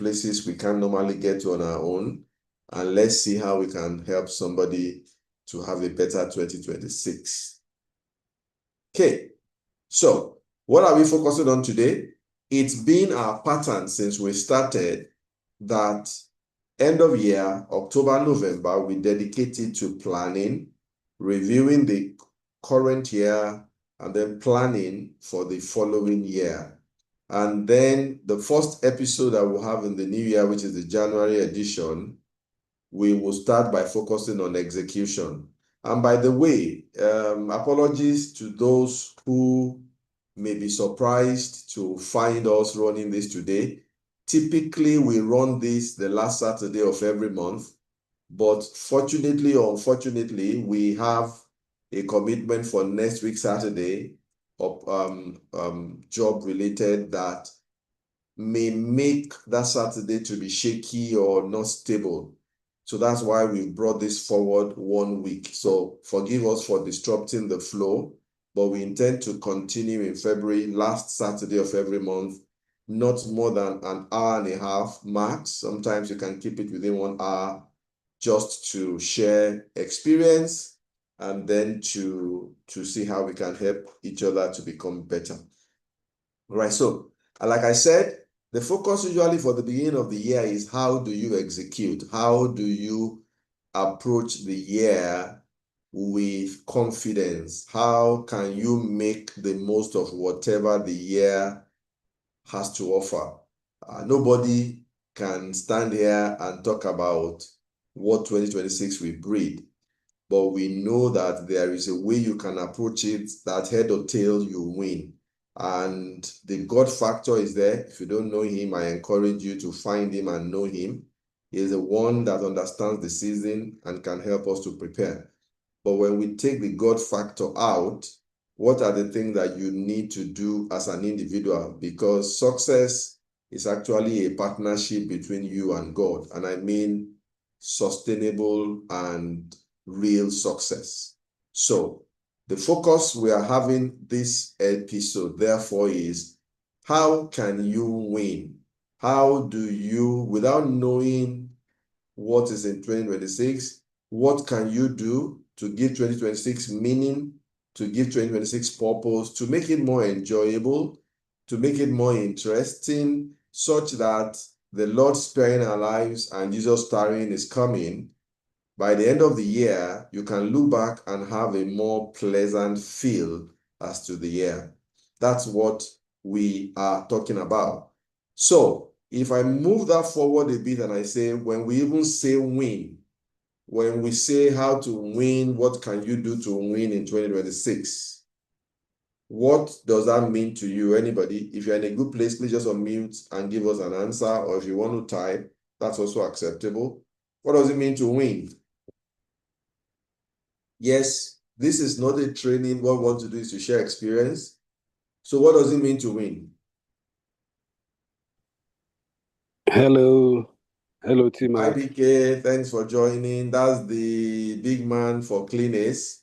places we can't normally get to on our own. And let's see how we can help somebody to have a better 2026. Okay, so what are we focusing on today? It's been our pattern since we started that end of year, October, November, we dedicated to planning, reviewing the current year, and then planning for the following year. And then the first episode that we'll have in the new year, which is the January edition, we will start by focusing on execution. And by the way, apologies to those who may be surprised to find us running this today. Typically, we run this the last Saturday of every month, but fortunately or unfortunately, we have a commitment for next week Saturday of job related that may make that Saturday to be shaky or not stable. So that's why we brought this forward 1 week. So forgive us for disrupting the flow, but we intend to continue in February, last Saturday of every month, not more than an hour and a half max. Sometimes you can keep it within 1 hour just to share experience and then to see how we can help each other to become better. All right, so like I said, the focus usually for the beginning of the year is how do you execute? How do you approach the year with confidence? How can you make the most of whatever the year has to offer? Nobody can stand here and talk about what 2026 will breed, but we know that there is a way you can approach it that head or tail you win. And the God factor is there. If you don't know him, I encourage you to find him and know him. He is the one that understands the season and can help us to prepare. But when we take the God factor out, what are the things that you need to do as an individual? Because success is actually a partnership between you and God. And I mean sustainable and real success. So the focus we are having this episode, therefore, is how can you win? How do you, without knowing what is in 2026, what can you do to give 2026 meaning, to give 2026 purpose, to make it more enjoyable, to make it more interesting, such that the Lord sparing our lives and Jesus tarrying is coming. By the end of the year, you can look back and have a more pleasant feel as to the year. That's what we are talking about. So if I move that forward a bit and I say, when we even say win, when we say how to win, what can you do to win in 2026? What does that mean to you? Anybody? If you're in a good place, please just unmute and give us an answer. Or if you want to type, that's also acceptable. What does it mean to win? Yes, this is not a training. What we want to do is to share experience. So what does it mean to win? Hello. Hello, Tim. Hi, BK. Thanks for joining. That's the big man for cleaners.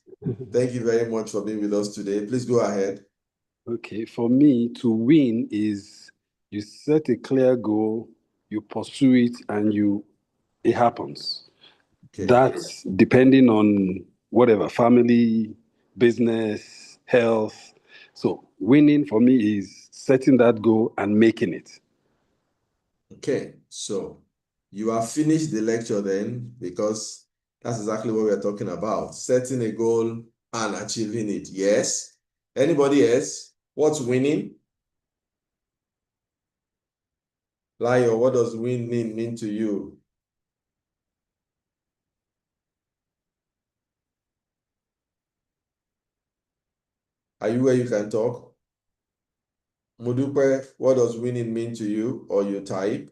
Thank you very much for being with us today. Please go ahead. Okay, for me, to win is you set a clear goal, you pursue it, and it happens. Okay. That's depending on whatever, family, business, health. So winning for me is setting that goal and making it. Okay, so you have finished the lecture then, because that's exactly what we're talking about. Setting a goal and achieving it. Yes. Anybody else? What's winning? Layo, what does winning mean to you? Are you where you can talk? Mudupe, what does winning mean to you? Or you type?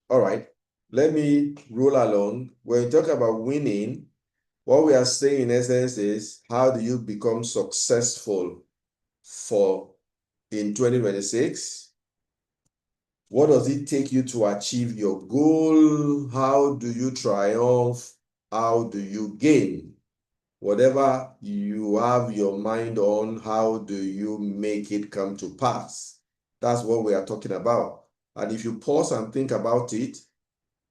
All right, let me roll along. When we talk about winning, what we are saying in essence is, how do you become successful in 2026? What does it take you to achieve your goal? How do you triumph? How do you gain? Whatever you have your mind on, how do you make it come to pass? That's what we are talking about. And if you pause and think about it,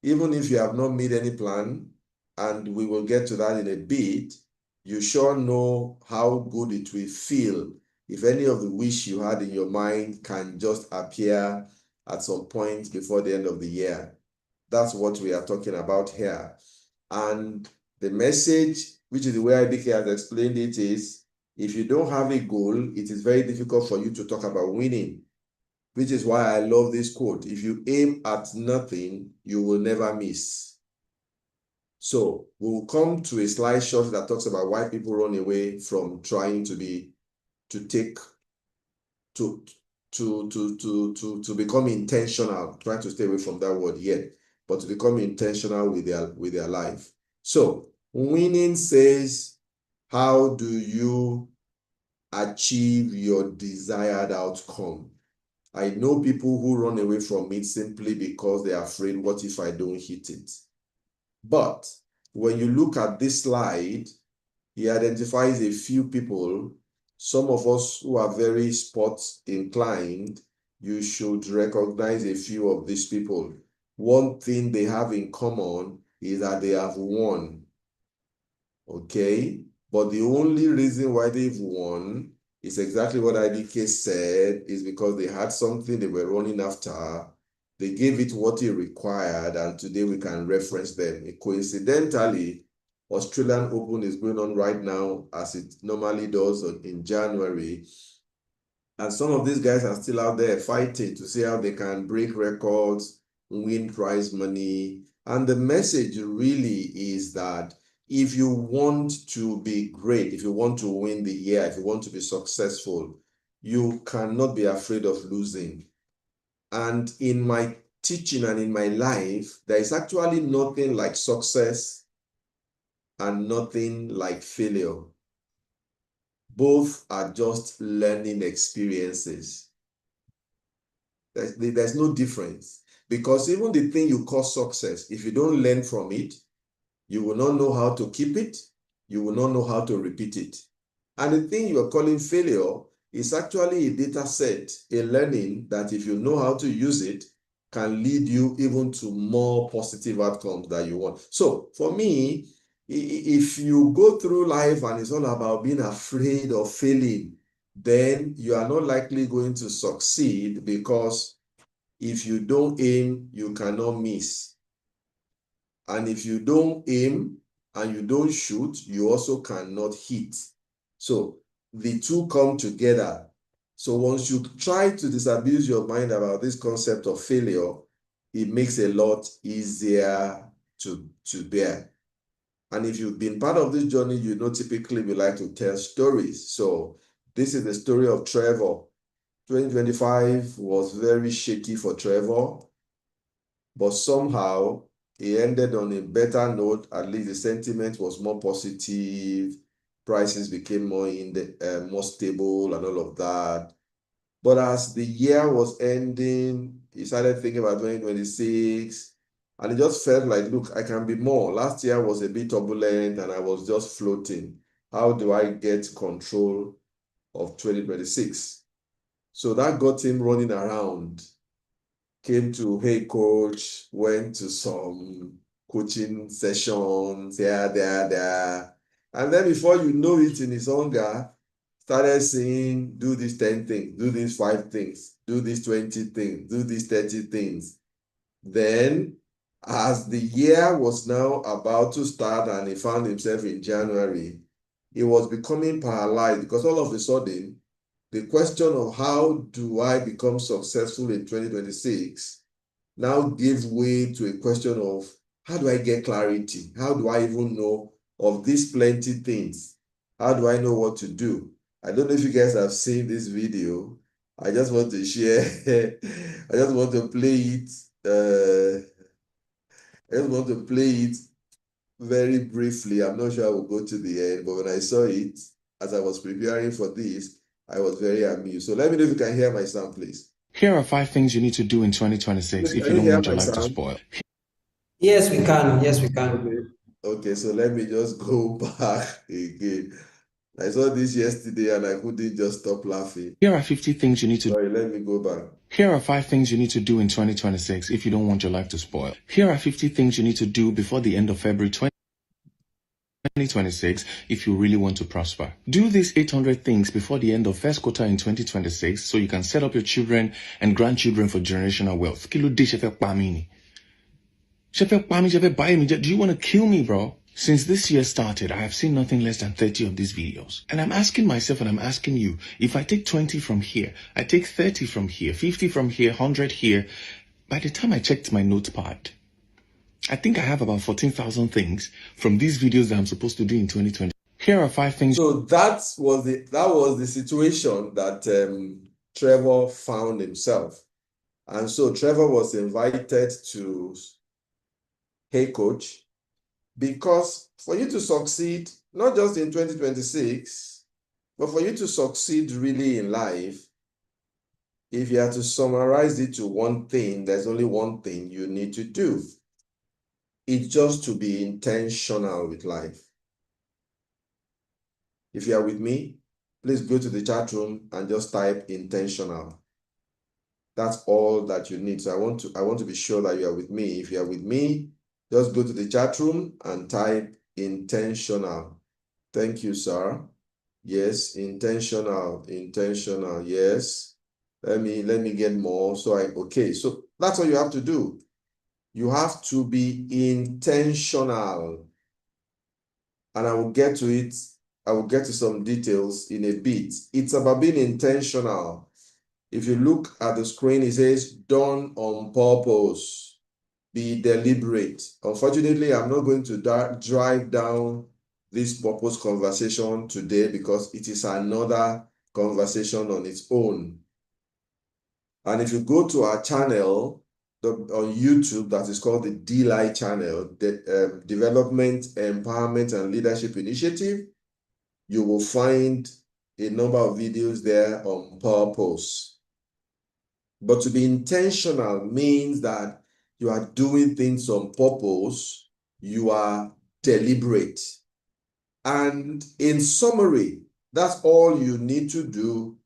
even if you have not made any plan, and we will get to that in a bit, you sure know how good it will feel if any of the wish you had in your mind can just appear at some point before the end of the year. That's what we are talking about here. And the message, which is the way IDK has explained it, is if you don't have a goal, it is very difficult for you to talk about winning, which is why I love this quote. If you aim at nothing, you will never miss. So we'll come to a slide short that talks about why people run away from trying to become intentional, trying to stay away from that word yet, but to become intentional with their life. So winning says, how do you achieve your desired outcome? I know people who run away from it simply because they are afraid, what if I don't hit it? But when you look at this slide, he identifies a few people. Some of us who are very sports inclined, you should recognize a few of these people. One thing they have in common is that they have won. Okay? But the only reason why they've won is exactly what IDK said, is because they had something they were running after. They gave it what it required, and today we can reference them. Coincidentally, Australian Open is going on right now, as it normally does in January. And some of these guys are still out there fighting to see how they can break records, win prize money. And the message really is that if you want to be great, if you want to win the year, if you want to be successful, you cannot be afraid of losing. And in my teaching and in my life, there is actually nothing like success and nothing like failure. Both are just learning experiences. There's no difference, because even the thing you call success, if you don't learn from it, you will not know how to keep it, you will not know how to repeat it. And the thing you are calling failure is actually a data set, a learning that, if you know how to use it, can lead you even to more positive outcomes that you want. So for me, if you go through life and it's all about being afraid of failing, then you are not likely going to succeed, because if you don't aim, you cannot miss. And if you don't aim and you don't shoot, you also cannot hit. So the two come together. So once you try to disabuse your mind about this concept of failure, it makes a lot easier to bear. And if you've been part of this journey, you know typically we like to tell stories. So this is the story of Trevor. 2025 was very shaky for Trevor, but somehow he ended on a better note. At least the sentiment was more positive. Prices became more stable and all of that. But as the year was ending, he started thinking about 2026, and it just felt like, look, I can be more. Last year was a bit turbulent and I was just floating. How do I get control of 2026? So that got him running around. Came to HeyCoach, went to some coaching sessions here, there. And then before you know it, in his hunger, started saying, do these 10 things, do these 5 things, do these 20 things, do these 30 things. Then, as the year was now about to start and he found himself in January, he was becoming paralyzed, because all of a sudden, the question of how do I become successful in 2026 now gave way to a question of, how do I get clarity? How do I even know of these plenty things? How do I know what to do? I don't know if you guys have seen this video. I just want to share. I just want to play it. I just want to play it very briefly. I'm not sure I will go to the end, but when I saw it, as I was preparing for this, I was very amused. So let me know if you can hear my sound, please. Here are 5 things you need to do in 2026 if Can you you don't hear want your my life to sound? spoil. Yes, we can. Yes, we can. Okay. Okay, so let me just go back again. I saw this yesterday and I couldn't just stop laughing. Here are 50 things you need to Sorry, let me go back. Here are 5 things you need to do in 2026 if you don't want your life to spoil. Here are 50 things you need to do before the end of February 2026 if you really want to prosper. Do these 800 things before the end of first quarter in 2026 so you can set up your children and grandchildren for generational wealth. Kí ló dé, ṣé fẹ́ pa mí ni? Ṣé fẹ́ pa mí, ṣé fẹ́ báyé mi jẹ́? Do you want to kill me, bro? Since this year started, I have seen nothing less than 30 of these videos. And I'm asking myself and I'm asking you, if I take 20 from here, I take 30 from here, 50 from here, 100 here, by the time I checked my notepad, I think I have about 14,000 things from these videos that I'm supposed to do in 2020. Here are 5 things. So that was the situation that Trevor found himself. And so Trevor was invited to HeyCoach because for you to succeed, not just in 2026, but for you to succeed really in life, if you had to summarize it to one thing, there's only one thing you need to do. It's just to be intentional with life. If you are with me, please go to the chat room and just type intentional. That's all that you need. So I want to be sure that you are with me. If you are with me, just go to the chat room and type intentional. Thank you, sir. Yes, intentional. Yes. Let me get more. Okay. So that's all you have to do. You have to be intentional. And I will get to it. I will get to some details in a bit. It's about being intentional. If you look at the screen, it says done on purpose. Be deliberate. Unfortunately, I'm not going to drive down this purpose conversation today because it is another conversation on its own. And if you go to our channel on YouTube, that is called the DLI channel, the Development, Empowerment, and Leadership Initiative, you will find a number of videos there on purpose. But to be intentional means that you are doing things on purpose, you are deliberate. And in summary, that's all you need to do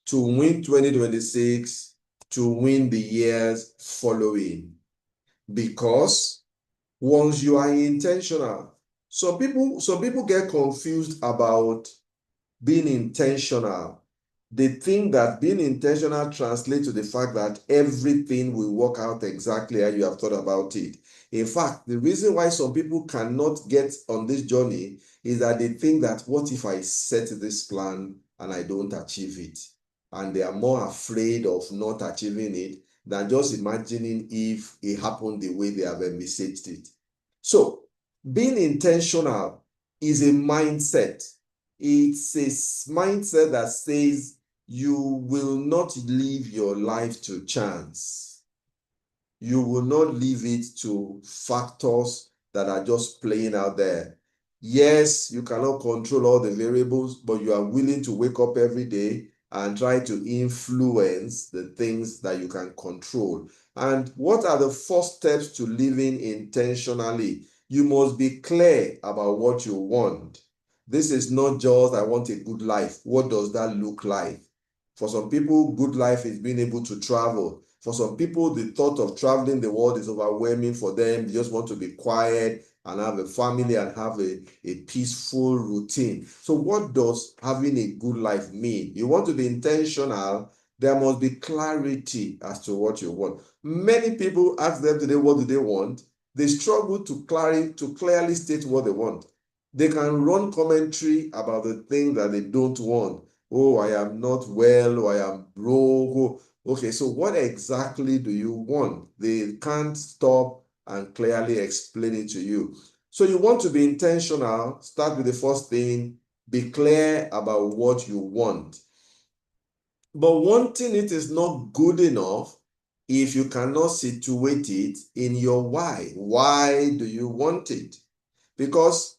to win 2026, to win the years following. Because once you are intentional, some people get confused about being intentional. They think that being intentional translates to the fact that everything will work out exactly how you have thought about it. In fact, the reason why some people cannot get on this journey is that they think that what if I set this plan and I don't achieve it? And they are more afraid of not achieving it than just imagining if it happened the way they have envisaged it. So, being intentional is a mindset. It's a mindset that says you will not leave your life to chance. You will not leave it to factors that are just playing out there. Yes, you cannot control all the variables, but you are willing to wake up every day and try to influence the things that you can control. And what are the first steps to living intentionally? You must be clear about what you want. This is not just, I want a good life. What does that look like? For some people, good life is being able to travel. For some people, the thought of traveling the world is overwhelming for them. They just want to be quiet and have a family and have a peaceful routine. So what does having a good life mean? You want to be intentional. There must be clarity as to what you want. Many people ask them today, what do they want? They struggle to clearly state what they want. They can run commentary about the thing that they don't want. Oh, I am not well, or I am broke. Okay, so what exactly do you want? They can't stop and clearly explain it to you. So you want to be intentional. Start with the first thing. Be clear about what you want. But wanting it is not good enough if you cannot situate it in your why. Why do you want it? Because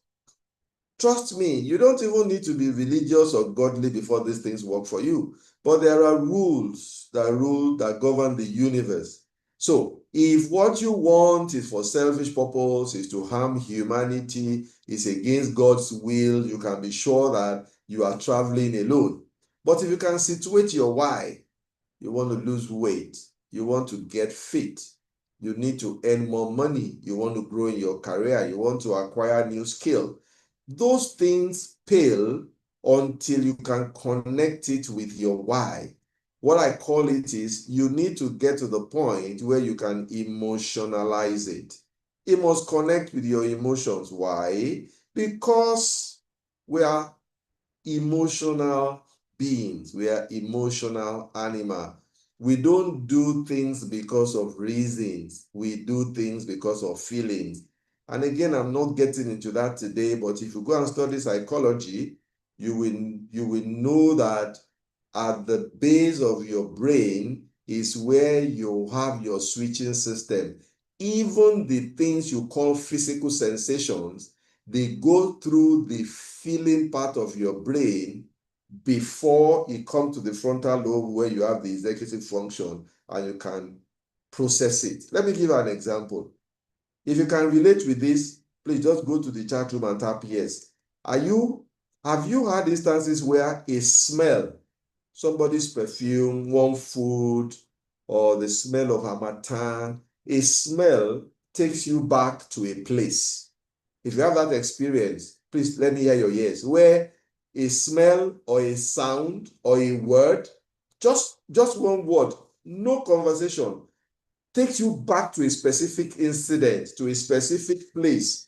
trust me, you don't even need to be religious or godly before these things work for you. But there are rules that govern the universe. So if what you want is for selfish purpose, is to harm humanity, is against God's will, you can be sure that you are traveling alone. But if you can situate your why, you want to lose weight, you want to get fit, you need to earn more money, you want to grow in your career, you want to acquire new skill. Those things pale until you can connect it with your why. What I call it is you need to get to the point where you can emotionalize it. It must connect with your emotions. Why? Because we are emotional beings. We are emotional animal. We don't do things because of reasons. We do things because of feelings. And again, I'm not getting into that today, but if you go and study psychology, you will know that at the base of your brain is where you have your switching system. Even the things you call physical sensations, they go through the feeling part of your brain before it comes to the frontal lobe where you have the executive function and you can process it. Let me give you an example. If you can relate with this, please just go to the chat room and tap yes. Have you had instances where a smell, somebody's perfume, warm food, or the smell of harmattan, a smell takes you back to a place? If you have that experience, please let me hear your yes. Where a smell or a sound or a word, just one word, no conversation, takes you back to a specific incident, to a specific place,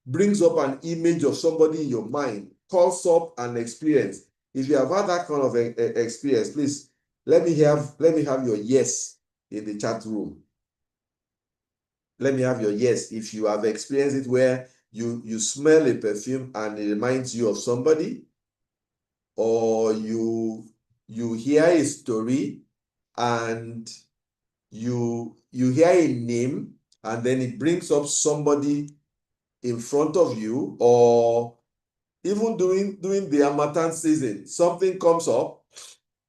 brings up an image of somebody in your mind, calls up an experience. If you have had that kind of experience, please let me have your yes in the chat room. Let me have your yes if you have experienced it where you smell a perfume and it reminds you of somebody, or you hear a story and you hear a name and then it brings up somebody in front of you, or even during the harmattan season, something comes up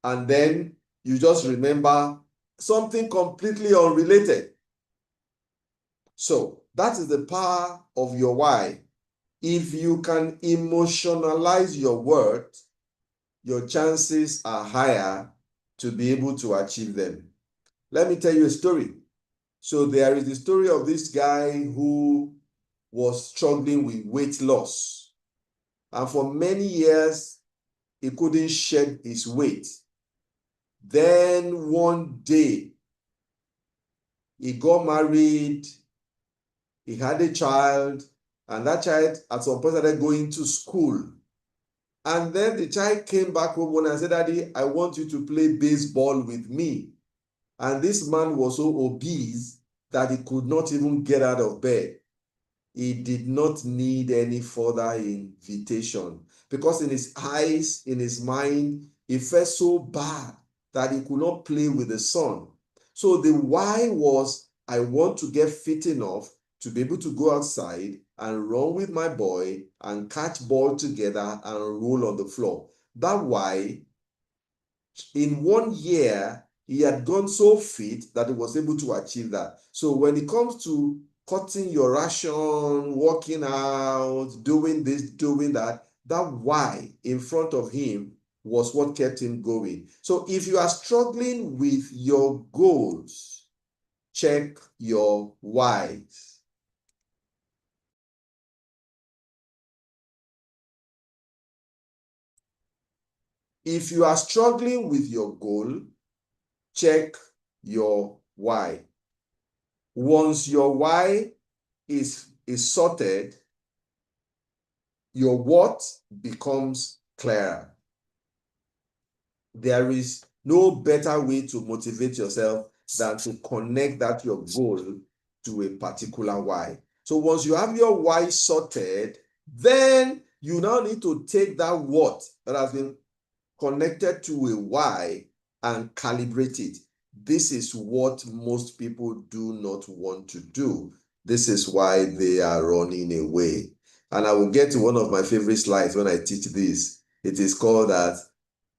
and then you just remember something completely unrelated. So that is the power of your why. If you can emotionalize your word, your chances are higher to be able to achieve them. Let me tell you a story. So there is the story of this guy who was struggling with weight loss. And for many years, he couldn't shed his weight. Then one day, he got married, he had a child, and that child at some point started going to school. And then the child came back home and said, "Daddy, I want you to play baseball with me." And this man was so obese that he could not even get out of bed. He did not need any further invitation, because in his eyes, in his mind, he felt so bad that he could not play with the son. So the why was, I want to get fit enough to be able to go outside and run with my boy and catch ball together and roll on the floor. That why, in 1 year, he had gone so fit that he was able to achieve that. So when it comes to cutting your ration, working out, doing this, doing that, that why in front of him was what kept him going. So if you are struggling with your goals, check your whys. If you are struggling with your goal, check your why. Once your why is sorted, your what becomes clearer. There is no better way to motivate yourself than to connect that your goal to a particular why. So once you have your why sorted, then you now need to take that what that has been connected to a why and calibrate it. This is what most people do not want to do. This is why they are running away. And I will get to one of my favorite slides when I teach this. It is called that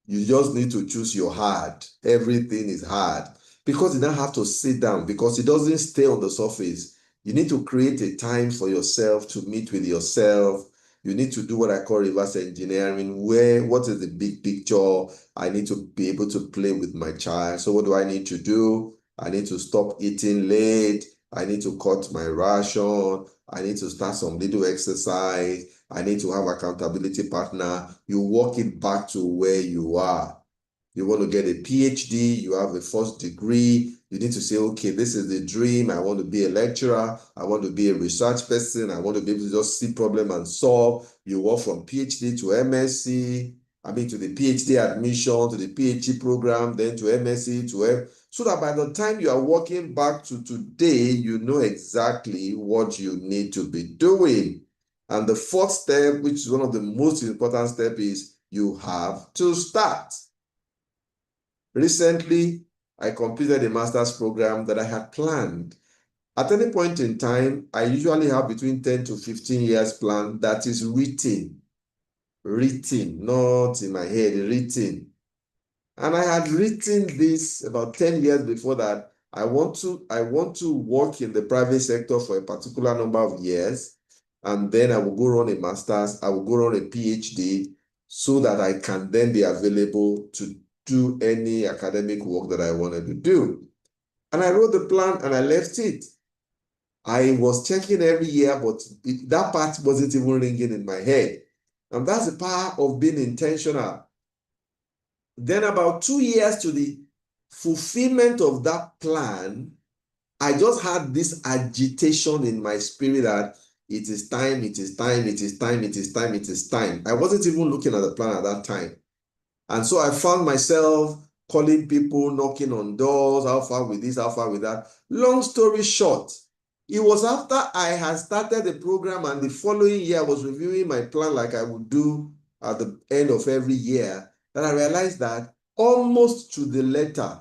you just need to choose your hard. Everything is hard. because you don't have to sit down, because it doesn't stay on the surface. You need to create a time for yourself to meet with yourself. You need to do what I call reverse engineering, where what is the big picture? I need to be able to play with my child. So what do I need to do? I need to stop eating late. I need to cut my ration. I need to start some little exercise. I need to have accountability partner. You walk it back to where you are. You want to get a PhD, you have a first degree, you need to say, okay, this is the dream. I want to be a lecturer. I want to be a research person. I want to be able to just see problem and solve. You walk from PhD to MSc, to the PhD admission, to the PhD program, then to MSc, so that by the time you are walking back to today, you know exactly what you need to be doing. And the fourth step, which is one of the most important steps, is you have to start. Recently, I completed a master's program that I had planned. At any point in time, I usually have between 10 to 15 years plan that is written, not in my head, written. And I had written this about 10 years before that. I want to work in the private sector for a particular number of years, and then I will go run a master's, I will go run a PhD, so that I can then be available to do any academic work that I wanted to do. And I wrote the plan and I left it. I was checking every year, but that part wasn't even ringing in my head. And that's the power of being intentional. Then about 2 years to the fulfillment of that plan, I just had this agitation in my spirit that it is time, it is time, it is time, it is time, it is time. I wasn't even looking at the plan at that time. And so I found myself calling people, knocking on doors, how far with this, how far with that. Long story short, it was after I had started the program and the following year I was reviewing my plan like I would do at the end of every year that I realized that almost to the letter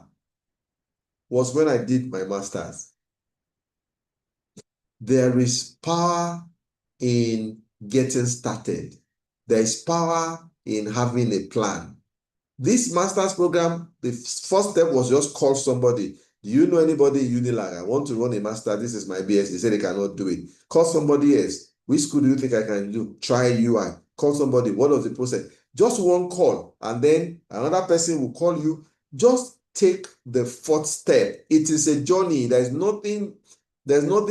was when I did my master's. There is power in getting started. There is power in having a plan. This master's program, the first step was just call somebody. Do you know anybody in Unilag? I want to run a master. This is my BS. They say they cannot do it. Call somebody else. Which school do you think I can do? Try UI. Call somebody. What was the process? Just one call, and then another person will call you. Just take the fourth step. It is a journey. There's nothing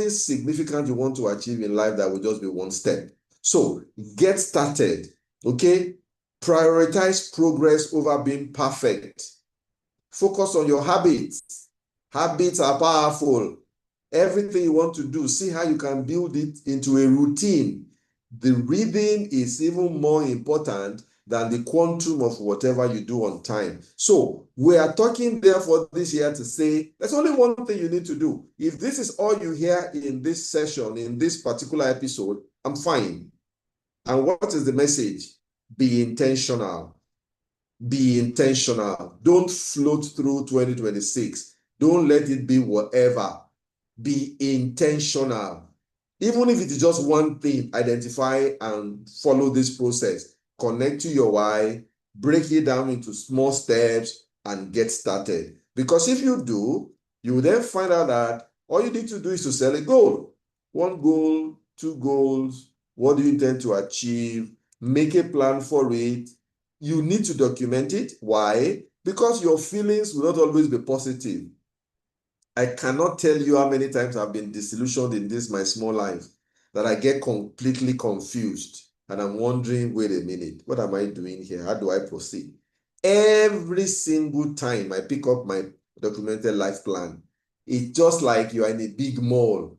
significant you want to achieve in life that will just be one step. So get started. Okay? Prioritize progress over being perfect. Focus on your habits. Habits are powerful. Everything you want to do, see how you can build it into a routine. The rhythm is even more important than the quantum of whatever you do on time. So we are talking therefore this year to say, there's only one thing you need to do. If this is all you hear in this session, in this particular episode, I'm fine. And what is the message? Be intentional. Be intentional. Don't float through 2026. Don't let it be whatever. Be intentional. Even if it is just one thing, identify and follow this process. Connect to your why, break it down into small steps, and get started. Because if you do, you will then find out that all you need to do is to set a goal. 1 goal, 2 goals. What do you intend to achieve? Make a plan for it. You need to document it. Why? Because your feelings will not always be positive. I cannot tell you how many times I've been disillusioned in this my small life that I get completely confused and I'm wondering, wait a minute, what am I doing here? How do I proceed? Every single time I pick up my documented life plan, it's just like you are in a big mall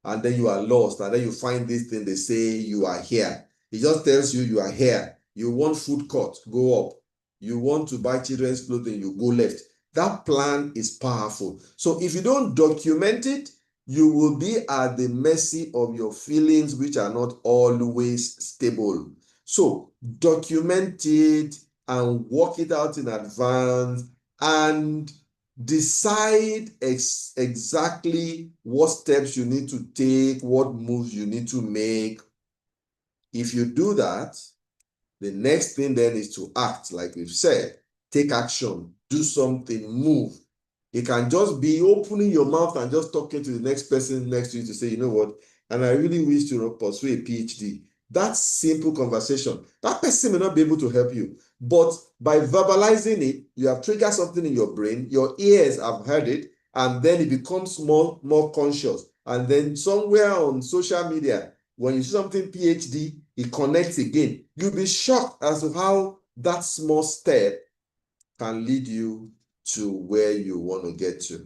and then you are lost and then you find this thing, they say you are here. It just tells you you are here. You want food court, go up. You want to buy children's clothing, you go left. That plan is powerful. So if you don't document it, you will be at the mercy of your feelings, which are not always stable. So document it and work it out in advance and decide exactly what steps you need to take, what moves you need to make. If you do that, the next thing then is to act, like we've said. Take action, do something, move. It can just be opening your mouth and just talking to the next person next to you to say, you know what, and I really wish to pursue a PhD. That simple conversation, that person may not be able to help you, but by verbalizing it, you have triggered something in your brain, your ears have heard it, and then it becomes more conscious. And then somewhere on social media, when you see something PhD, it connects again. You'll be shocked as to how that small step can lead you to where you want to get to.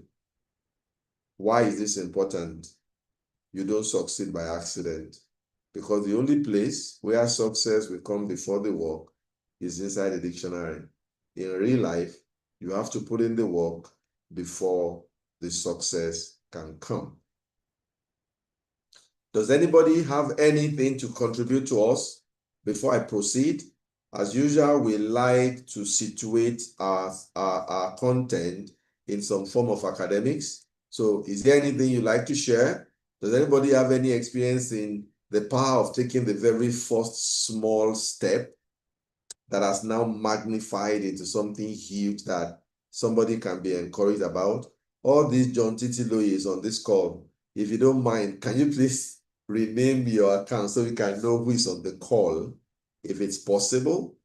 Why is this important? You don't succeed by accident, because the only place where success will come before the work is inside the dictionary. In real life, you have to put in the work before the success can come. Does anybody have anything to contribute to us before I proceed? As usual, we like to situate our content in some form of academics. So is there anything you'd like to share? Does anybody have any experience in the power of taking the very first small step that has now magnified into something huge that somebody can be encouraged about? All these John Titiloyes on this call, if you don't mind, can you please rename your account so we can know who is on the call, if it's possible?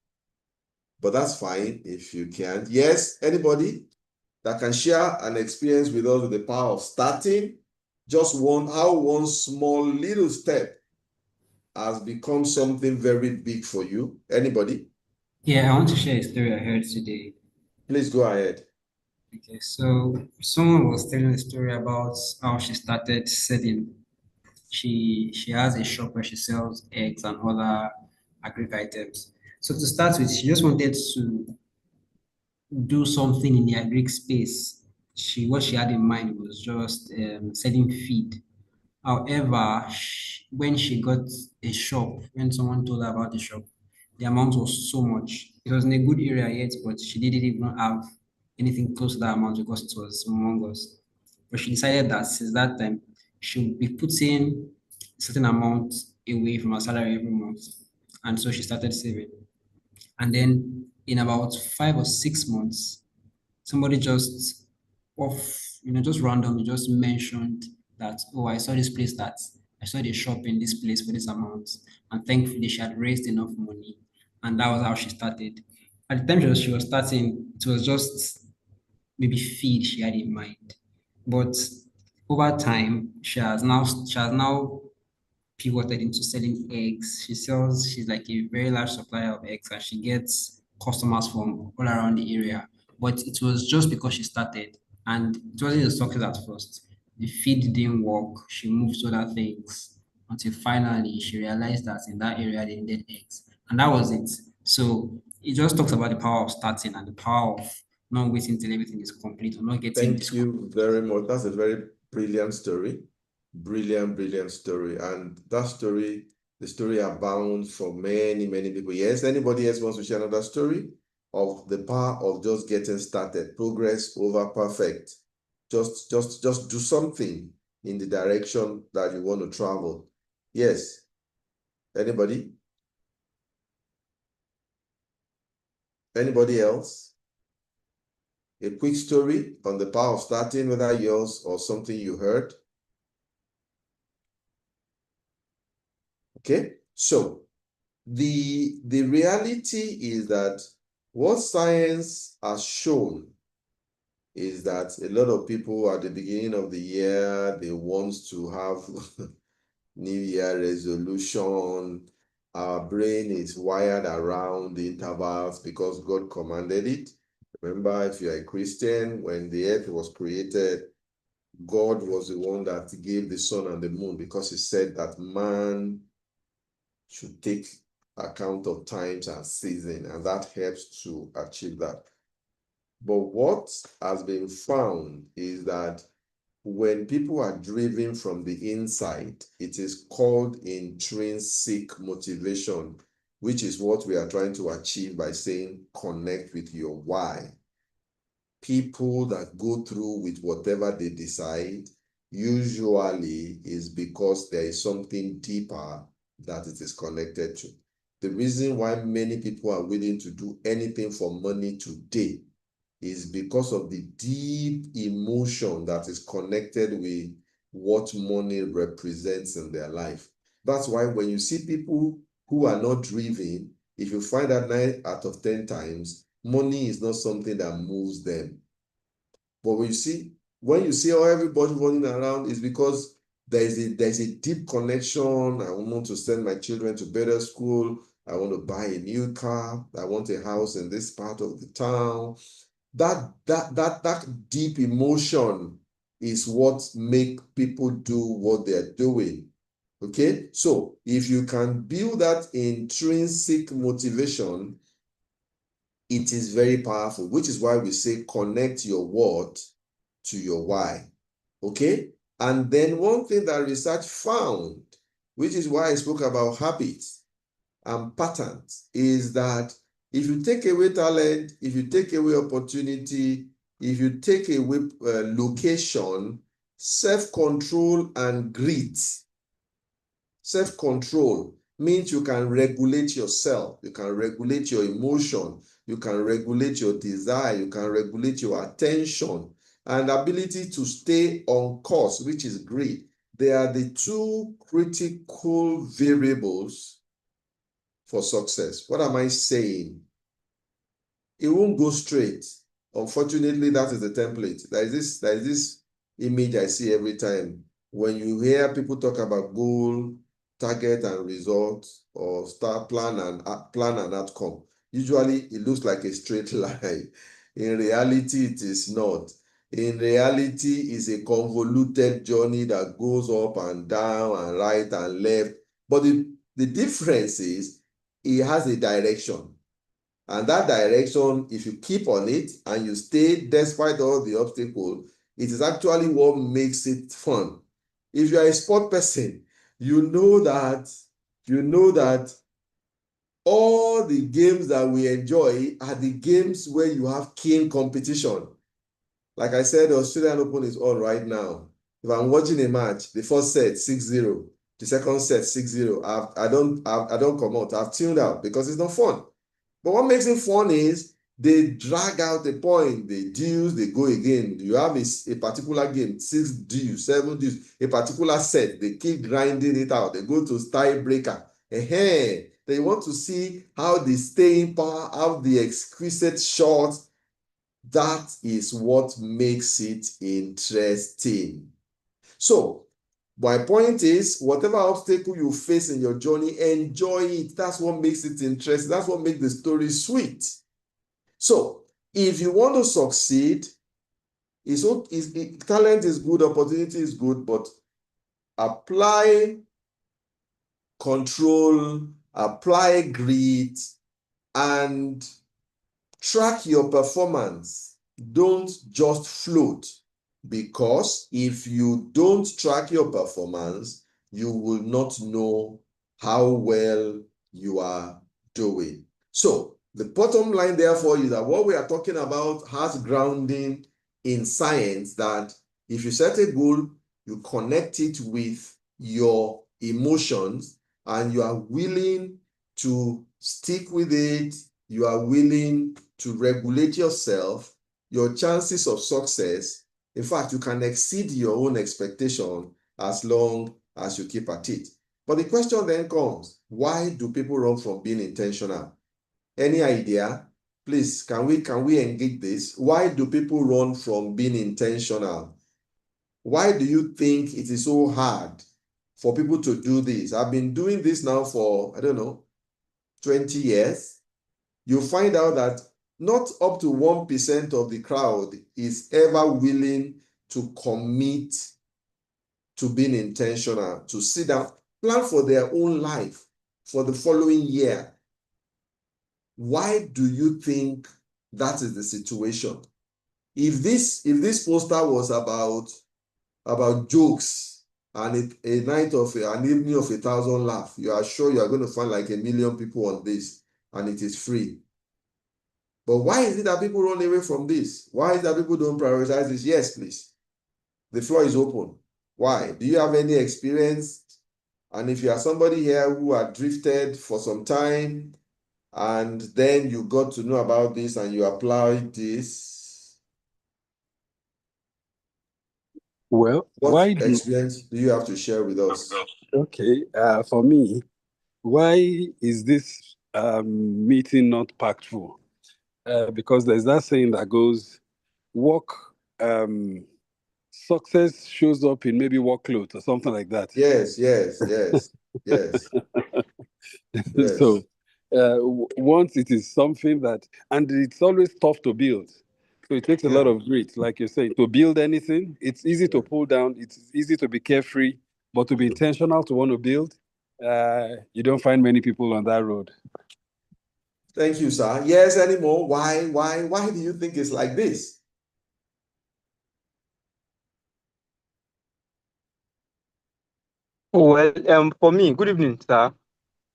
But that's fine if you can't. Yes, anybody that can share an experience with us with the power of starting, just one small little step has become something very big for you. Anybody? Yeah, I want to share a story I heard today. Please go ahead. Okay, so someone was telling a story about how she started selling. She has a shop where she sells eggs and other agric items. So to start with, she just wanted to do something in the agric space. What she had in mind was just selling feed. However, when she got a shop, when someone told her about the shop, the amount was so much. It was in a good area yet, but she didn't even have anything close to that amount because it was humongous. But she decided that since that time, she would be putting a certain amount away from her salary every month. And so she started saving. And then in about 5 or 6 months, somebody just just randomly just mentioned that, oh, I saw this place that I saw the shop in this place for this amount. And thankfully she had raised enough money. And that was how she started. At the time she was starting, it was just maybe feed she had in mind. But over time, she has now pivoted into selling eggs. She's like a very large supplier of eggs and she gets customers from all around the area. But it was just because she started and it wasn't a success at first. The feed didn't work. She moved to other things until finally she realized that in that area they needed eggs. And that was it. So it just talks about the power of starting and the power of not waiting till everything is complete or not getting Thank discouraged. you very much. That's a very brilliant story. Brilliant story. And that story, the story abounds for many, many people. Yes, anybody else wants to share another story of the power of just getting started, progress over perfect. Just do something in the direction that you want to travel. Yes. Anybody? Anybody else? A quick story on the power of starting, whether yours or something you heard. Okay, so the reality is that what science has shown is that a lot of people at the beginning of the year, they want to have New Year resolution. Our brain is wired around the intervals because God commanded it. Remember, if you're a Christian, when the earth was created, God was the one that gave the sun and the moon because he said that man should take account of times and season, and that helps to achieve that. But what has been found is that when people are driven from the inside, it is called intrinsic motivation, which is what we are trying to achieve by saying connect with your why. People that go through with whatever they decide usually is because there is something deeper that it is connected to. The reason why many people are willing to do anything for money today is because of the deep emotion that is connected with what money represents in their life. That's why when you see people who are not driven, if you find that 9 out of 10 times, money is not something that moves them. But when you see how everybody running around, is because there's a deep connection. I want to send my children to better school. I want to buy a new car. I want a house in this part of the town. That deep emotion is what make people do what they're doing. Okay, so if you can build that intrinsic motivation, it is very powerful, which is why we say connect your what to your why. Okay, and then one thing that research found, which is why I spoke about habits and patterns, is that if you take away talent, if you take away opportunity, if you take away location, self-control and grit. Self-control means you can regulate yourself, you can regulate your emotion, you can regulate your desire, you can regulate your attention, and ability to stay on course, which is grit. They are the two critical variables for success. What am I saying? It won't go straight. Unfortunately, that is the template. There is this image I see every time. When you hear people talk about goal, target and result, or plan and outcome, usually it looks like a straight line. In reality, it is not. In reality, it's a convoluted journey that goes up and down and right and left. But the difference is it has a direction. And that direction, if you keep on it and you stay despite all the obstacles, it is actually what makes it fun. If you are a sport person, you know that all the games that we enjoy are the games where you have keen competition. Like I said, the Australian Open is on right now. If I'm watching a match, the first set 6-0, the second set 6-0, I don't come out. I've tuned out because it's not fun. But what makes it fun is they drag out the point, they deuce, they go again. You have a particular game, 6 deuce, 7 deuce, a particular set, they keep grinding it out. They go to tiebreaker. They want to see how the staying power, how the exquisite shots. That is what makes it interesting. So, my point is, whatever obstacle you face in your journey, enjoy it. That's what makes it interesting. That's what makes the story sweet. So, if you want to succeed, talent is good, opportunity is good, but apply control, apply grit, and track your performance. Don't just float. Because if you don't track your performance, you will not know how well you are doing. So the bottom line, therefore, is that what we are talking about has grounding in science, that if you set a goal, you connect it with your emotions, and you are willing to stick with it, you are willing to regulate yourself, your chances of success, in fact, you can exceed your own expectation as long as you keep at it. But the question then comes, why do people run from being intentional? Any idea? Please, can we engage this? Why do people run from being intentional? Why do you think it is so hard for people to do this? I've been doing this now for, 20 years. You find out that not up to 1% of the crowd is ever willing to commit to being intentional, to sit down, plan for their own life for the following year. Why do you think that is the situation? If this poster was about jokes and an evening of 1,000 laughs, you are sure you are going to find like 1 million people on this, and it is free. But why is it that people run away from this? Why is it that people don't prioritize this? Yes, please. The floor is open. Why? Do you have any experience? And if you are somebody here who had drifted for some time, and then you got to know about this and you applied this, Well, What experience do you have to share with us? Okay, for me, why is this meeting not packed full? Because there's that saying that goes, work, um, success shows up in maybe work clothes or something like that. Yes, yes, yes, yes, So yes. once it is something that, and it's always tough to build. So it takes a lot Yeah. of grit, like you're saying, to build anything. It's easy to pull down. It's easy to be carefree, but to be intentional, to want to build, you don't find many people on that road. Thank you, sir. Yes, anymore. Why do you think it's like this? Well, for me, good evening, sir.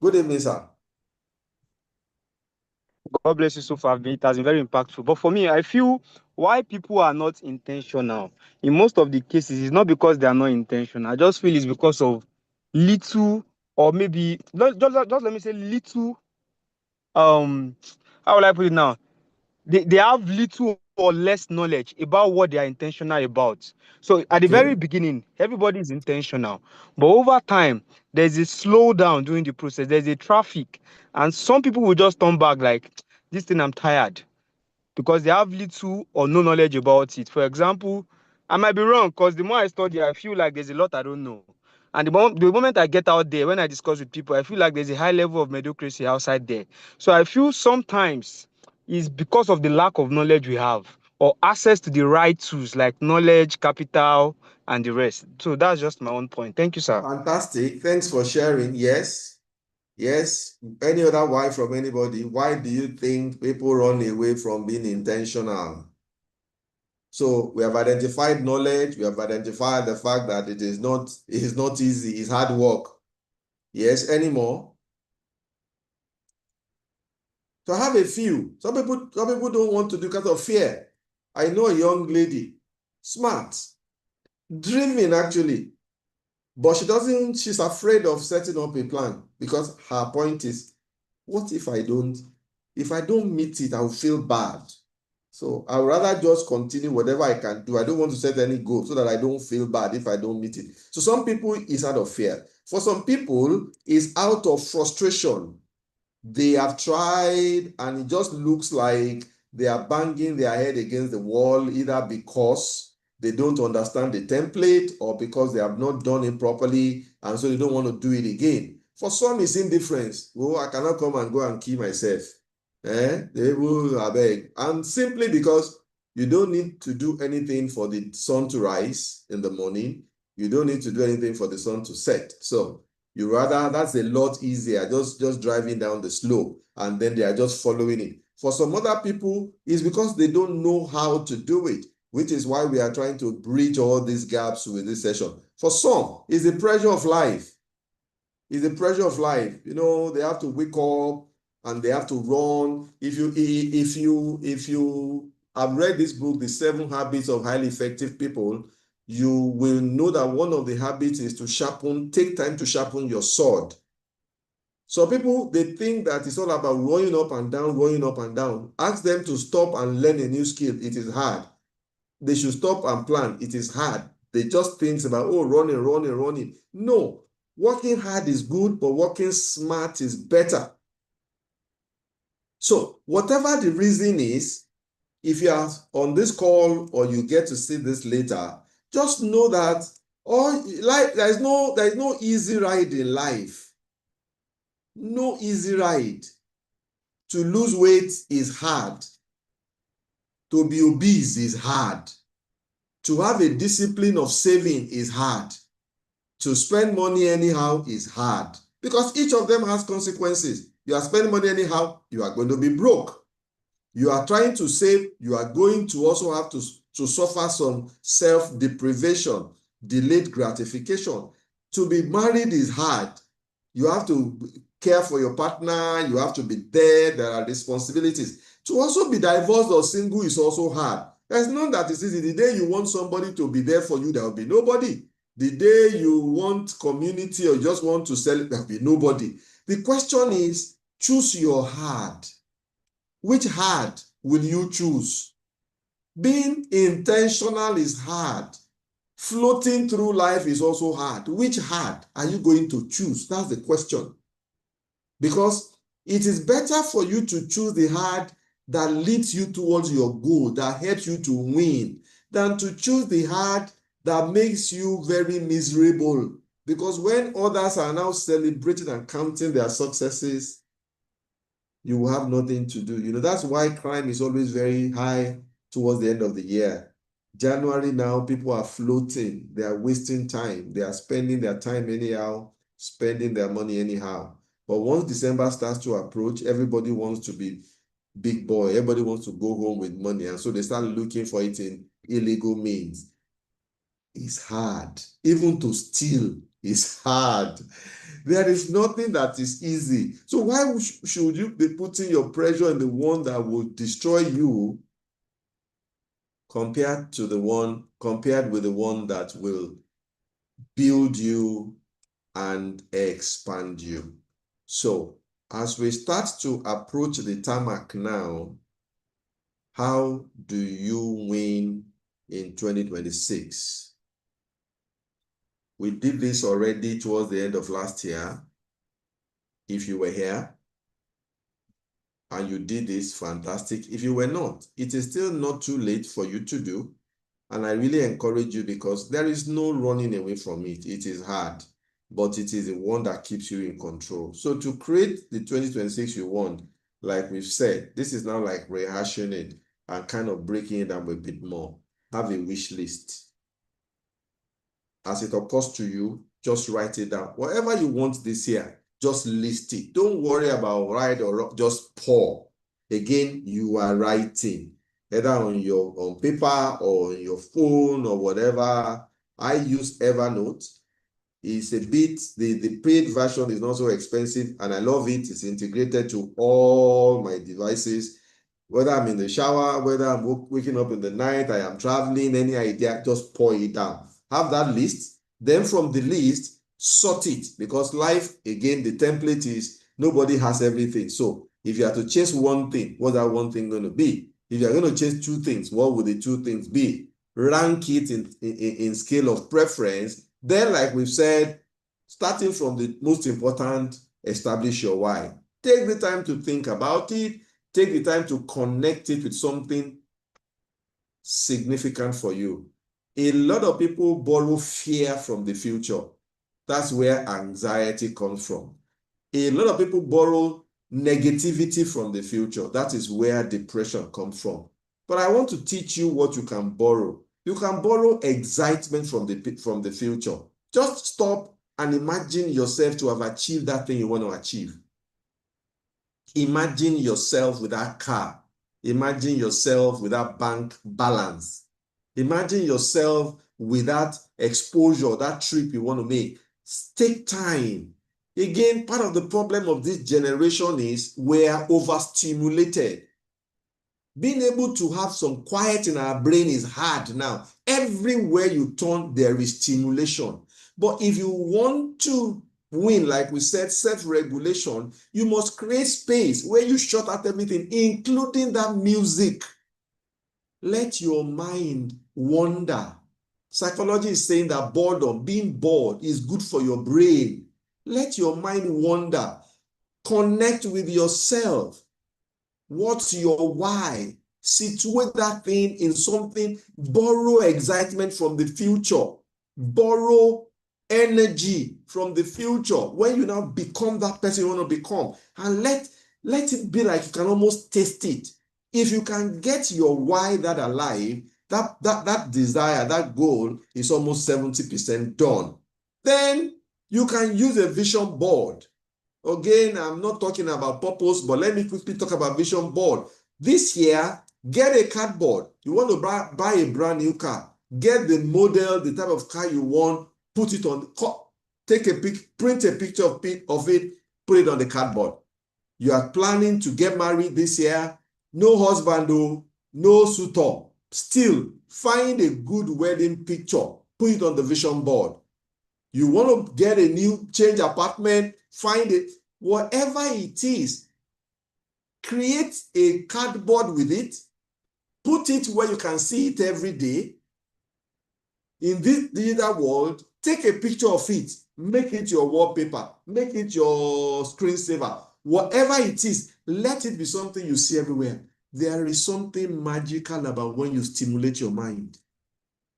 Good evening, sir. God bless you so far. It has been very impactful. But for me, I feel why people are not intentional in most of the cases is not because they are not intentional. I just feel it's because of little, or maybe just let me say little. How will I put it now? They have little or less knowledge about what they are intentional about. So at the very Okay. beginning, everybody is intentional. But over time, there's a slowdown during the process. There's a traffic. And some people will just turn back like, this thing, I'm tired, because they have little or no knowledge about it. For example, I might be wrong because the more I study, I feel like there's a lot I don't know. And the moment I get out there, when I discuss with people, I feel like there's a high level of mediocrity outside there. So I feel sometimes it's because of the lack of knowledge we have, or access to the right tools like knowledge, capital, and the rest. So that's just my own point. Thank you, sir. Fantastic. Thanks for sharing. Yes. Yes. Any other why from anybody? Why do you think people run away from being intentional? So we have identified knowledge. We have identified the fact that it is not easy. It's hard work. Yes. Any more? So I have a few. Some people don't want to do because of fear. I know a young lady, smart, driven actually, but she's afraid of setting up a plan because her point is, what if I don't meet it, I'll feel bad. So I would rather just continue whatever I can do. I don't want to set any goal so that I don't feel bad if I don't meet it. So some people it's out of fear. For some people, it's out of frustration. They have tried and it just looks like they are banging their head against the wall, either because they don't understand the template or because they have not done it properly and so they don't want to do it again. For some, it's indifference. Oh, I cannot come and go and kill myself. They will beg. And simply because you don't need to do anything for the sun to rise in the morning. You don't need to do anything for the sun to set. So you rather, that's a lot easier, just driving down the slope and then they are just following it. For some other people, it's because they don't know how to do it, which is why we are trying to bridge all these gaps with this session. For some, it's the pressure of life. It's the pressure of life. You know, they have to wake up and they have to run. If you have read this book, The 7 Habits of Highly Effective People, you will know that one of the habits is to take time to sharpen your sword. So people, they think that it's all about rolling up and down, rolling up and down. Ask them to stop and learn a new skill. It is hard. They should stop and plan. It is hard. They just think about, oh, running. No, working hard is good, but working smart is better. So whatever the reason is, if you are on this call or you get to see this later, just know that there is no easy ride in life. No easy ride. To lose weight is hard. To be obese is hard. To have a discipline of saving is hard. To spend money anyhow is hard because each of them has consequences. You are spending money anyhow, you are going to be broke. You are trying to save, you are going to also have to suffer some self-deprivation, delayed gratification. To be married is hard. You have to care for your partner, you have to be there are responsibilities. To also be divorced or single is also hard. There's none that is easy. The day you want somebody to be there for you, there will be nobody. The day you want community or just want to sell it, there will be nobody. The question is, choose your hard. Which hard will you choose? Being intentional is hard. Floating through life is also hard. Which hard are you going to choose? That's the question. Because it is better for you to choose the hard that leads you towards your goal, that helps you to win, than to choose the hard that makes you very miserable. Because when others are now celebrating and counting their successes, you will have nothing to do. You know, that's why crime is always very high towards the end of the year. January now, people are floating. They are wasting time. They are spending their time anyhow, spending their money anyhow. But once December starts to approach, everybody wants to be big boy. Everybody wants to go home with money. And so they start looking for it in illegal means. It's hard. Even to steal is hard. There is nothing that is easy. So why should you be putting your pressure in the one that will destroy you compared with the one that will build you and expand you? So as we start to approach the tarmac now, how do you win in 2026? We did this already towards the end of last year. If you were here and you did this, fantastic. If you were not, it is still not too late for you to do. And I really encourage you because there is no running away from it. It is hard, but it is the one that keeps you in control. So to create the 2026 you want, like we've said, this is now like rehashing it and kind of breaking it down a bit more. Have a wish list. As it occurs to you, just write it down. Whatever you want this year, just list it. Don't worry about right or wrong, just pour. Again, you are writing, either on paper or on your phone or whatever. I use Evernote. It's a bit, the paid version is not so expensive, and I love it. It's integrated to all my devices. Whether I'm in the shower, whether I'm waking up in the night, I am traveling, any idea, just pour it down. Have that list. Then from the list, sort it, because life, again, the template is nobody has everything. So if you are to chase one thing, what's that one thing going to be? If you're going to chase two things, what would the two things be? Rank it in scale of preference. Then, like we've said, starting from the most important, establish your why. Take the time to think about it. Take the time to connect it with something significant for you. A lot of people borrow fear from the future. That's where anxiety comes from. A lot of people borrow negativity from the future. That is where depression comes from. But I want to teach you what you can borrow. You can borrow excitement from the future. Just stop and imagine yourself to have achieved that thing you want to achieve. Imagine yourself with that car. Imagine yourself with that bank balance. Imagine yourself with that exposure, that trip you want to make. Take time. Again, part of the problem of this generation is we are overstimulated. Being able to have some quiet in our brain is hard now. Everywhere you turn, there is stimulation. But if you want to win, like we said, self-regulation, you must create space where you shut out everything, including that music. Let your mind wander. Psychology is saying that boredom, being bored, is good for your brain. Let your mind wander. Connect with yourself. What's your why? Situate that thing in something. Borrow excitement from the future. Borrow energy from the future. When you now become that person you want to become, and let it be like you can almost taste it. If you can get your why that alive, that desire, that goal is almost 70% done. Then you can use a vision board. Again, I'm not talking about purpose, but let me quickly talk about vision board. This year, get a cardboard. You want to buy a brand new car. Get the model, the type of car you want, put it on, print a picture of it, put it on the cardboard. You are planning to get married this year. No husband, no suitor. Still, find a good wedding picture. Put it on the vision board. You want to get a new change apartment, find it. Whatever it is, create a cardboard with it. Put it where you can see it every day. in this digital world, take a picture of it, make it your wallpaper, make it your screensaver, whatever it is, let it be something you see everywhere. There is something magical about when you stimulate your mind.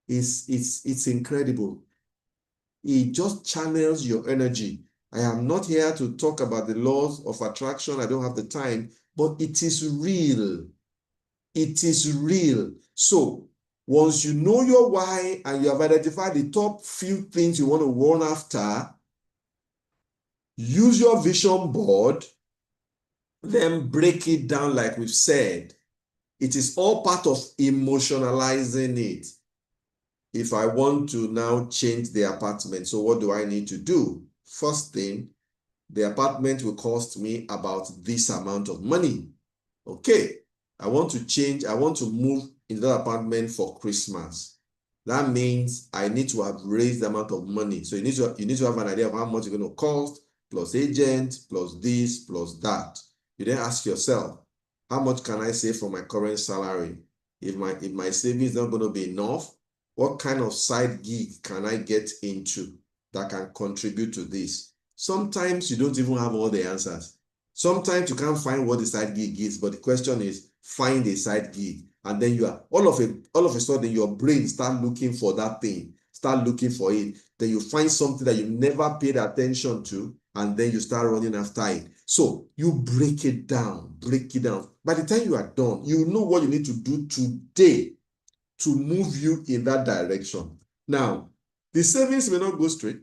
It's incredible. It just channels your energy. I am not here to talk about the laws of attraction. I don't have the time, but it is real. It is real. So once you know your why and you have identified the top few things you want to run after, use your vision board, then break it down like we've said. It is all part of emotionalizing it. If I want to now change the apartment, so what do I need to do? First thing, the apartment will cost me about this amount of money. Okay, I want to change, I want to move in that apartment for Christmas. That means I need to have raised the amount of money. So you need to have an idea of how much it's going to cost, plus agent, plus this, plus that. You then ask yourself, how much can I save from my current salary? If my savings is not going to be enough, what kind of side gig can I get into that can contribute to this? Sometimes you don't even have all the answers. Sometimes you can't find what the side gig is, but the question is, find a side gig. And then you are all of a sudden your brain start looking for that thing, start looking for it. Then you find something that you never paid attention to, and then you start running after it. So you break it down, break it down. By the time you are done, you know what you need to do today to move you in that direction. Now, the savings may not go straight,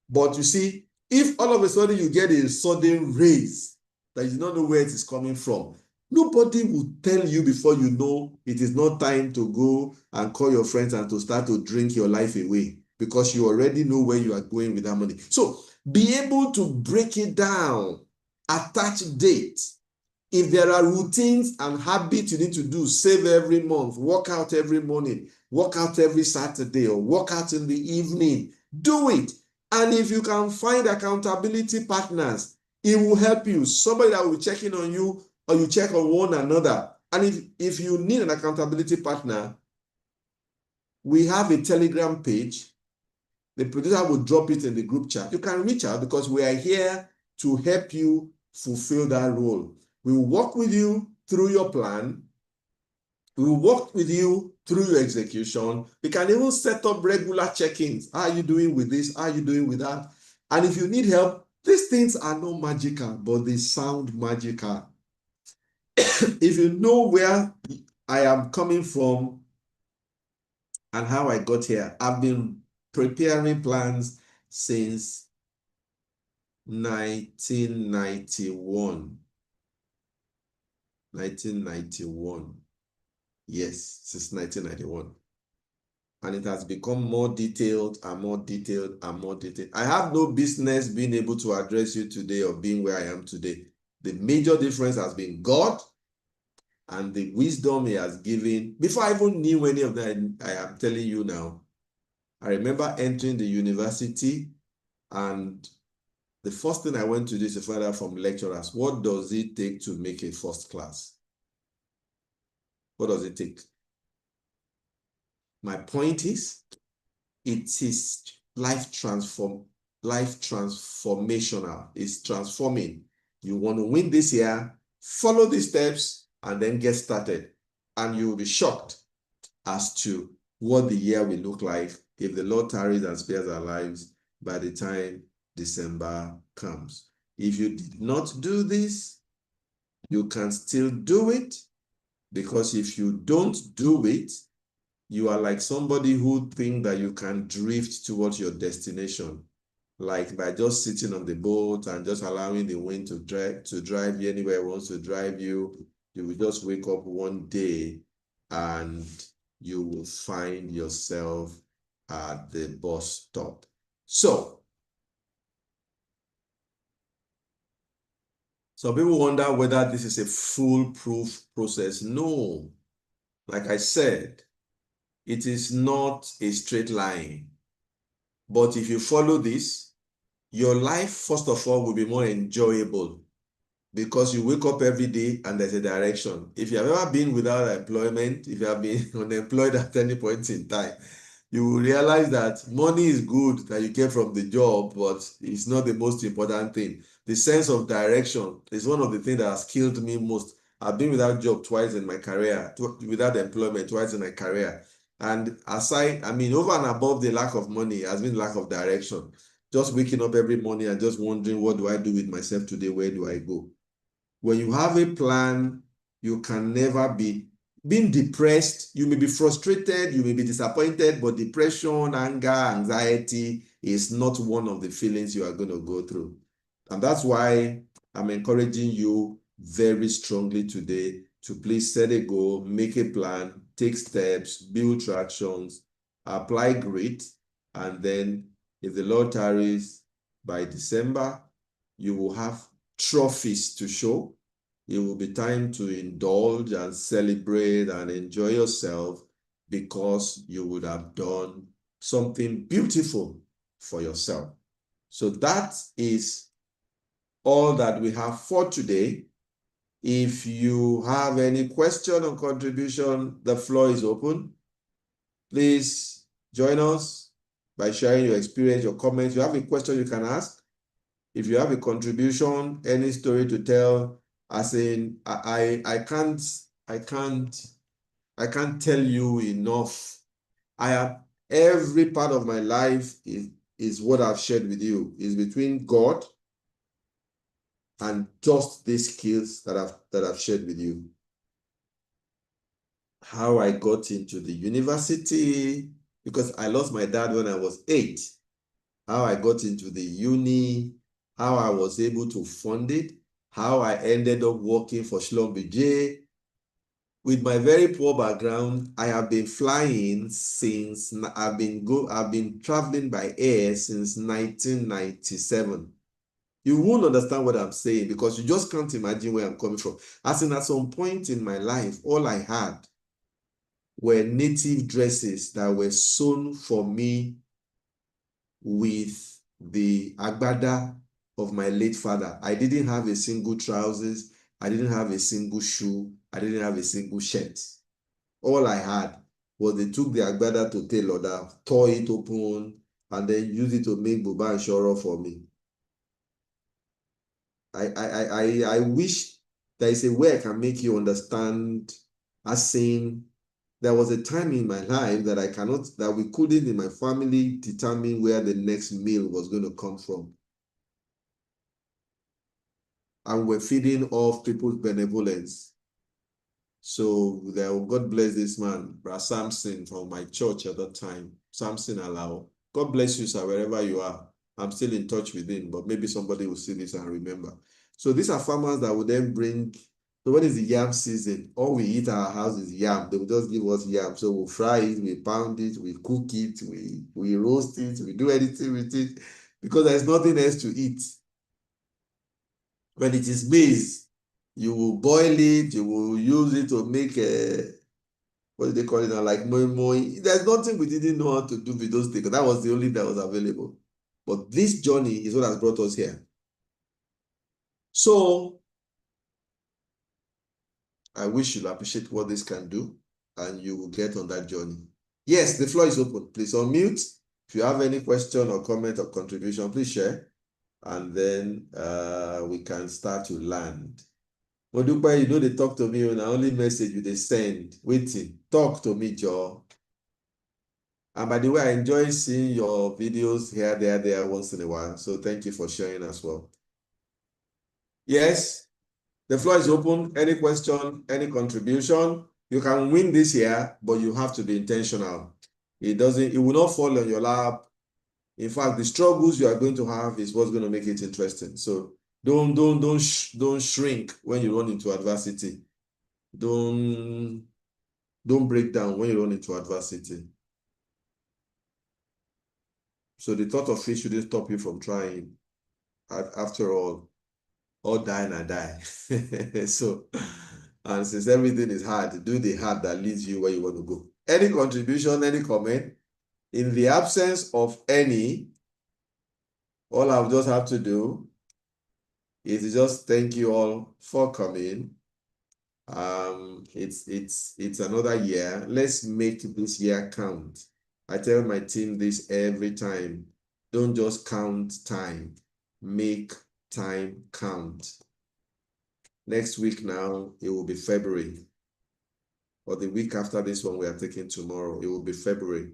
but you see, if all of a sudden you get a sudden raise that you don't know where it is coming from, nobody will tell you before you know it is not time to go and call your friends and to start to drink your life away, because you already know where you are going with that money. So be able to break it down, attach dates. If there are routines and habits you need to do, save every month, work out every morning, work out every Saturday, or work out in the evening, do it. And if you can find accountability partners, it will help you. Somebody that will check in on you, or you check on one another. And if you need an accountability partner, we have a Telegram page. The producer will drop it in the group chat. You can reach out, because we are here to help you fulfill that role. We will work with you through your plan. We will work with you through your execution. We can even set up regular check-ins. How are you doing with this? How are you doing with that? And if you need help, these things are not magical, but they sound magical. If you know where I am coming from and how I got here, I've been preparing plans since 1991. 1991. Yes, since 1991. And it has become more detailed and more detailed and more detailed. I have no business being able to address you today or being where I am today. The major difference has been God and the wisdom He has given. Before I even knew any of that, I am telling you now. I remember entering the university, and the first thing I went to do is to find out from lecturers, what does it take to make a first class? What does it take? My point is, it is life-transformational. It's transforming. You want to win this year, follow these steps, and then get started. And you will be shocked as to what the year will look like if the Lord tarries and spares our lives by the time December comes. If you did not do this, you can still do it, because if you don't do it, you are like somebody who thinks that you can drift towards your destination, like by just sitting on the boat and just allowing the wind to drive you anywhere it wants to drive you. You will just wake up one day and you will find yourself at the bus stop. So, some people wonder whether this is a foolproof process. No, like I said, it is not a straight line. But if you follow this, your life, first of all, will be more enjoyable, because you wake up every day and there's a direction. If you have ever been without employment, if you have been unemployed at any point in time, you will realize that money is good that you get from the job, but it's not the most important thing. The sense of direction is one of the things that has killed me most. I've been without job twice in my career, without employment twice in my career. And aside, I mean, over and above the lack of money has been lack of direction. Just waking up every morning and just wondering, what do I do with myself today? Where do I go? When you have a plan, you can never be being depressed. You may be frustrated, you may be disappointed, but depression, anger, anxiety is not one of the feelings you are going to go through. And that's why I'm encouraging you very strongly today to please set a goal, make a plan, take steps, build tractions, apply grit, and then if the Lord tarries by December, you will have trophies to show. It will be time to indulge and celebrate and enjoy yourself because you would have done something beautiful for yourself. So that is all that we have for today. If you have any question or contribution, the floor is open. Please join us by sharing your experience, your comments. If you have a question you can ask. If you have a contribution, any story to tell, as in, I can't tell you enough. I have every part of my life is what I've shared with you, is between God and just these skills that I've shared with you. How I got into the university, because I lost my dad when I was 8. How I got into the uni, how I was able to fund it, how I ended up working for Schlumberger. With my very poor background, I have been flying since I've been traveling by air since 1997. You won't understand what I'm saying because you just can't imagine where I'm coming from. As in, at some point in my life, all I had were native dresses that were sewn for me with the agbada of my late father. I didn't have a single trousers. I didn't have a single shoe. I didn't have a single shirt. All I had was they took the agbada to tailor that, tore it open, and then used it to make buba and shoro for me. I wish there is a way I can make you understand, as saying there was a time in my life that we couldn't in my family determine where the next meal was going to come from. And we're feeding off people's benevolence. So God bless this man, Brother Samson from my church at that time, Samson Alao. God bless you, sir, wherever you are. I'm still in touch with him, but maybe somebody will see this and remember. So these are farmers that will then bring, so when is the yam season? All we eat at our house is yam. They will just give us yam. So we'll fry it, we pound it, we cook it, we roast it, we do anything with it because there's nothing else to eat. When it is maize, you will boil it, you will use it to make what do they call it now, like moi moi. There's nothing we didn't know how to do with those things. That was the only that was available. But this journey is what has brought us here. So I wish you'll appreciate what this can do and you will get on that journey. Yes, the floor is open. Please unmute. If you have any question or comment or contribution, please share. And then we can start to land. Modupa, you know they talk to me on the only message you they send. Waiting. Talk to me, Joe. And by the way, I enjoy seeing your videos here, there once in a while. So thank you for sharing as well. Yes, the floor is open. Any question, any contribution? You can win this year, but you have to be intentional. It will not fall on your lap. In fact, the struggles you are going to have is what's going to make it interesting. So don't shrink when you run into adversity. Don't break down when you run into adversity. So the thought of it shouldn't stop you from trying. After all die and I die. So, and since everything is hard, do the hard that leads you where you want to go. Any contribution, any comment? In the absence of any, all I'll just have to do is to just thank you all for coming. It's another year. Let's make this year count. I tell my team this every time. Don't just count time. Make time count. Next week now, it will be February. Or the week after this one we are taking tomorrow, it will be February.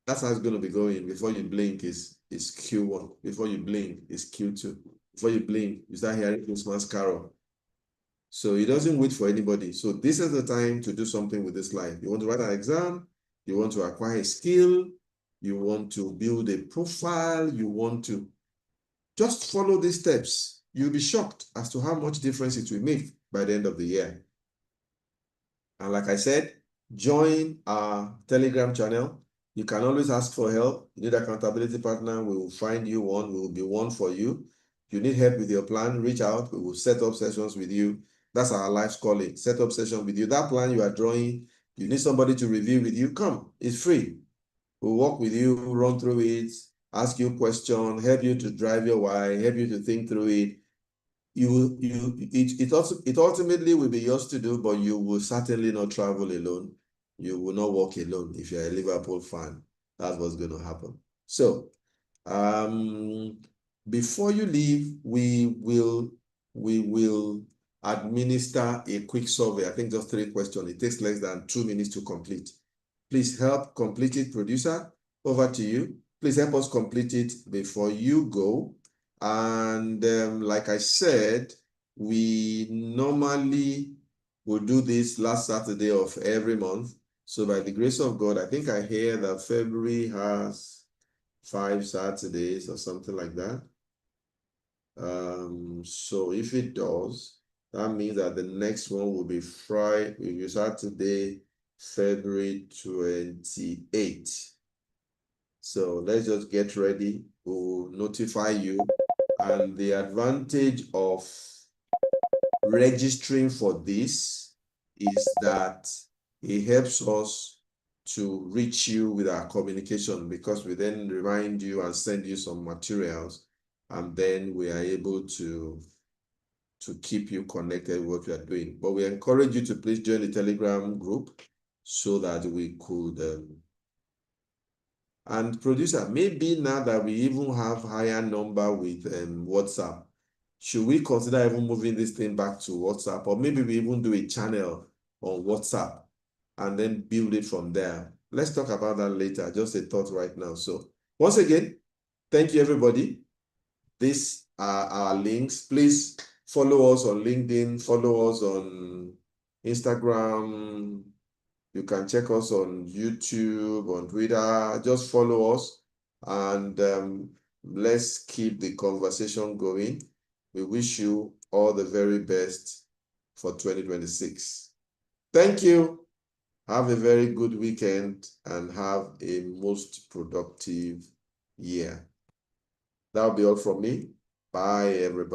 That's how it's going to be going. Before you blink is Q1. Before you blink is Q2. Before you blink, you start hearing Christmas carol. So it doesn't wait for anybody. So this is the time to do something with this life. You want to write an exam, you want to acquire a skill, you want to build a profile, you want to just follow these steps. You'll be shocked as to how much difference it will make by the end of the year. And like I said, join our Telegram channel. You can always ask for help. You need accountability partner, we will find you one. We will be one for you. If you need help with your plan, reach out. We will set up sessions with you. That's our life's calling. Set up session with you. That plan you are drawing, you need somebody to review with you. Come, it's free. We'll walk with you, run through it, ask you questions, help you to drive your why, help you to think through it. It ultimately will be yours to do, but you will certainly not travel alone. You will not walk alone. If you're a Liverpool fan, that's what's going to happen. So, before you leave, we will administer a quick survey. I think just 3 questions. It takes less than 2 minutes to complete. Please help complete it, producer. Over to you. Please help us complete it before you go. And like I said, we normally will do this last Saturday of every month. So by the grace of God, I think I hear that February has 5 Saturdays or something like that. So if it does, that means that the next one will be Friday, will be Saturday, February 28th. So let's just get ready. We'll notify you. And the advantage of registering for this is that it helps us to reach you with our communication, because we then remind you and send you some materials, and then we are able to keep you connected with what we are doing. But we encourage you to please join the Telegram group so that we could and producer, maybe now that we even have higher number with WhatsApp, should we consider even moving this thing back to WhatsApp? Or maybe we even do a channel on WhatsApp and then build it from there. Let's talk about that later. Just a thought right now. So once again, thank you, everybody. These are our links. Please follow us on LinkedIn, follow us on Instagram. You can check us on YouTube, on Twitter. Just follow us, and let's keep the conversation going. We wish you all the very best for 2026. Thank you. Have a very good weekend and have a most productive year. That'll be all from me. Bye, everybody.